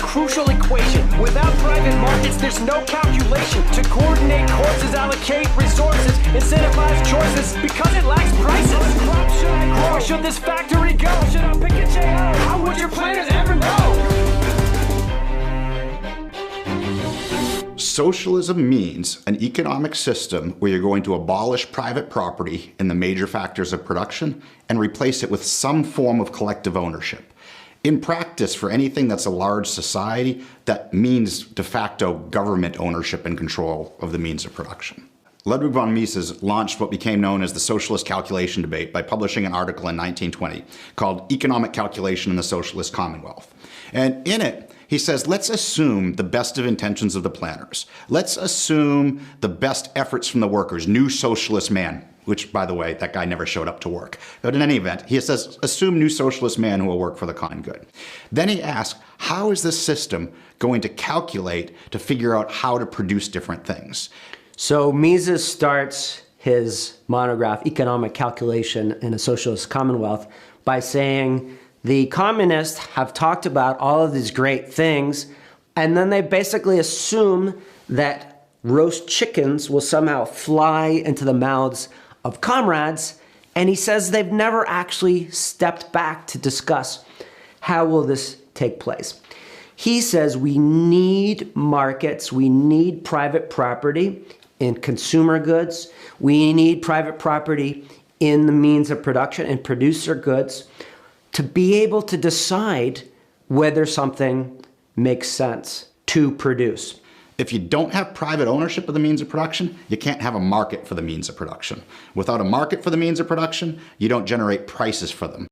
crucial equation. Without private markets, there's no calculation to coordinate courses, allocate resources, incentivize choices, because it lacks prices. What crop should I grow? Should this factory go? Should I pick a J.O.? How would your planners ever know? Socialism means an economic system where you're going to abolish private property in the major factors of production and replace it with some form of collective ownership. In practice, for anything that's a large society, that means de facto government ownership and control of the means of production. Ludwig von Mises launched what became known as the socialist calculation debate by publishing an article in 1920 called Economic Calculation in the Socialist Commonwealth. And in it, he says, let's assume the best of intentions of the planners. Let's assume the best efforts from the workers, new socialist man, which, by the way, that guy never showed up to work. But in any event, he says, assume new socialist man who will work for the common good. Then he asks, how is this system going to calculate to figure out how to produce different things? So Mises starts his monograph, Economic Calculation in a Socialist Commonwealth, by saying the communists have talked about all of these great things, and then they basically assume that roast chickens will somehow fly into the mouths of comrades, and he says they've never actually stepped back to discuss how will this take place. He says we need markets, we need private property in consumer goods, we need private property in the means of production and producer goods to be able to decide whether something makes sense to produce. If you don't have private ownership of the means of production, you can't have a market for the means of production. Without a market for the means of production, you don't generate prices for them.